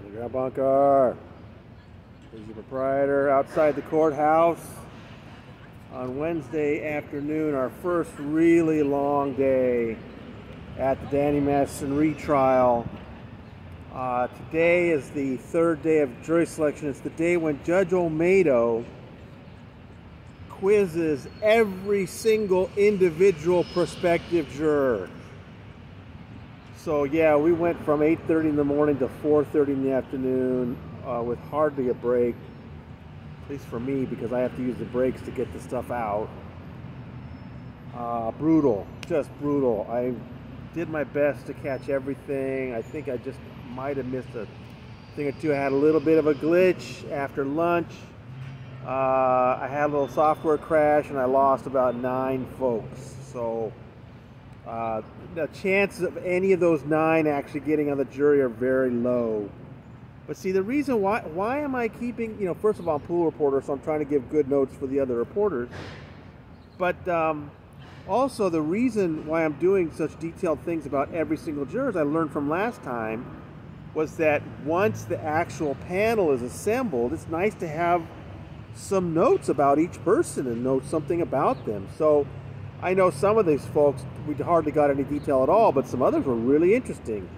Underground Bunker. Here's your proprietor outside the courthouse on Wednesday afternoon, our first really long day at the Danny Masterson retrial. Today is the third day of jury selection. It's the day when Judge Olmedo quizzes every single individual prospective juror. So yeah, we went from 8:30 in the morning to 4:30 in the afternoon with hardly a break, at least for me, because I have to use the breaks to get the stuff out. Brutal, just brutal. I did my best to catch everything. I think I just might have missed a thing or two. I had a little bit of a glitch after lunch. I had a little software crash and I lost about 9 folks. So the chances of any of those 9 actually getting on the jury are very low. But see, the reason why am I keeping, first of all, I'm a pool reporter, so I'm trying to give good notes for the other reporters. But also the reason why I'm doing such detailed things about every single juror, as I learned from last time, was that once the actual panel is assembled, it's nice to have some notes about each person and know something about them. So I know some of these folks, we hardly got any detail at all, but some others were really interesting.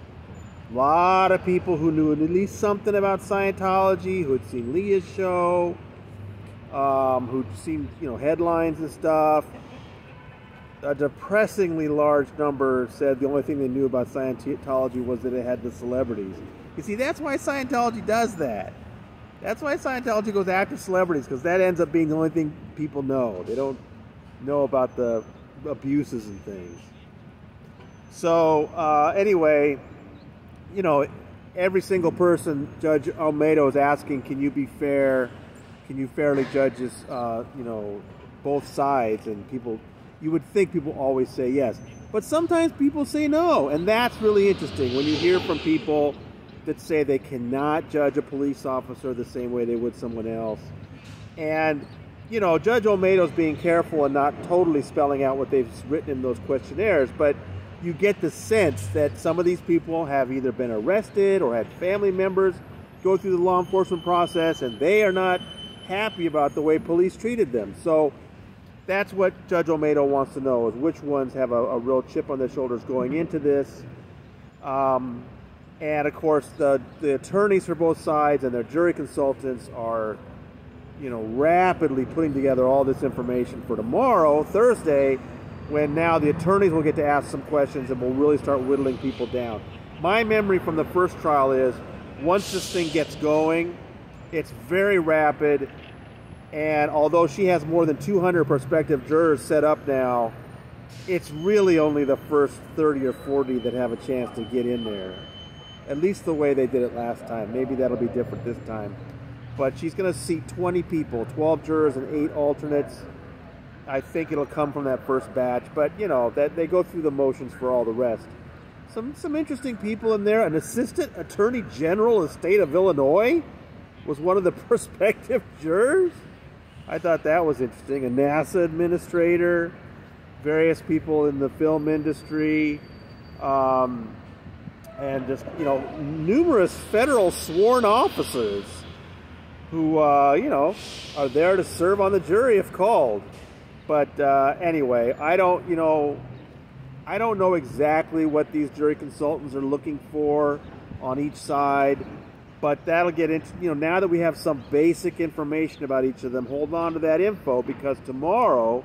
A lot of people who knew at least something about Scientology, who had seen Leah's show, who'd seen, headlines and stuff. A depressingly large number said the only thing they knew about Scientology was that it had the celebrities. You see, that's why Scientology does that. That's why Scientology goes after celebrities, because that ends up being the only thing people know. They don't know about the abuses and things. So anyway, every single person, Judge Olmedo is asking, can you be fair? Can you fairly judge this, both sides? And people, you would think people always say yes. But sometimes people say no. And that's really interesting when you hear from people that say they cannot judge a police officer the same way they would someone else. And, Judge Olmedo's being careful and not totally spelling out what they've written in those questionnaires, but you get the sense that some of these people have either been arrested or had family members go through the law enforcement process, and they are not happy about the way police treated them. So that's what Judge Olmedo wants to know, is which ones have a real chip on their shoulders going into this. And of course, the attorneys for both sides and their jury consultants are, rapidly putting together all this information for tomorrow, Thursday, when now the attorneys will get to ask some questions and we'll really start whittling people down. My memory from the first trial is, once this thing gets going, it's very rapid. And although she has more than 200 prospective jurors set up now, it's really only the first 30 or 40 that have a chance to get in there. At least the way they did it last time. Maybe that'll be different this time. But she's going to seat 20 people, 12 jurors and 8 alternates. I think it'll come from that first batch. But, that they go through the motions for all the rest. Some interesting people in there. An assistant attorney general of the state of Illinois was one of the prospective jurors. I thought that was interesting. A NASA administrator, various people in the film industry, and just, numerous federal sworn officers who, are there to serve on the jury if called. But anyway, I don't know exactly what these jury consultants are looking for on each side. But that'll get into, now that we have some basic information about each of them, hold on to that info, because tomorrow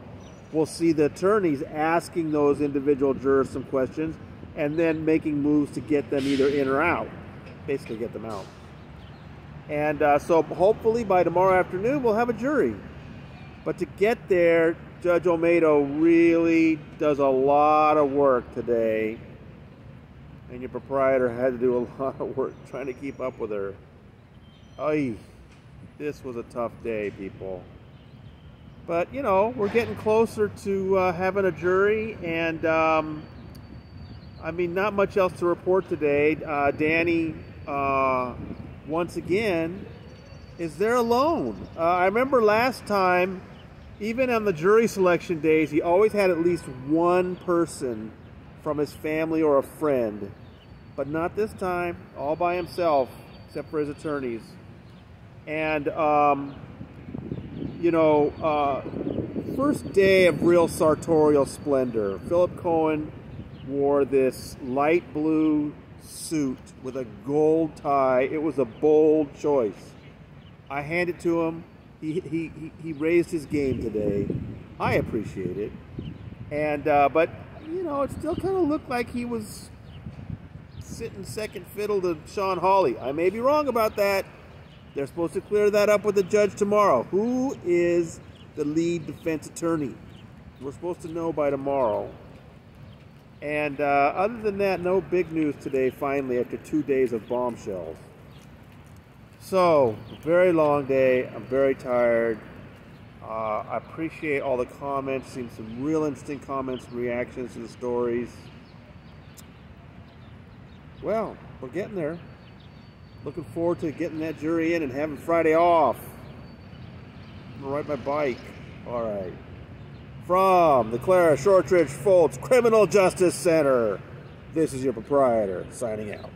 we'll see the attorneys asking those individual jurors some questions and then making moves to get them either in or out, basically get them out. And so hopefully by tomorrow afternoon we'll have a jury. But to get there, Judge Olmedo really does a lot of work today. And your proprietor had to do a lot of work trying to keep up with her. Ay, this was a tough day, people. But, we're getting closer to having a jury. And, not much else to report today. Danny, once again, is there alone. I remember last time, even on the jury selection days, he always had at least one person from his family or a friend. But not this time, all by himself. except for his attorneys. And, first day of real sartorial splendor. Philip Cohen wore this light blue suit with a gold tie. It was a bold choice. I hand it to him. He raised his game today. I appreciate it. And but it still kind of looked like he was sitting second fiddle to Sean Hawley. I may be wrong about that. They're supposed to clear that up with the judge tomorrow. Who is the lead defense attorney? We're supposed to know by tomorrow. And other than that, no big news today, finally, after 2 days of bombshells. So, very long day. I'm very tired. I appreciate all the comments. Seen some real interesting comments and reactions to the stories. Well, we're getting there. Looking forward to getting that jury in and having Friday off. I'm going to ride my bike. All right. From the Clara Shortridge Foltz Criminal Justice Center, this is your proprietor signing out.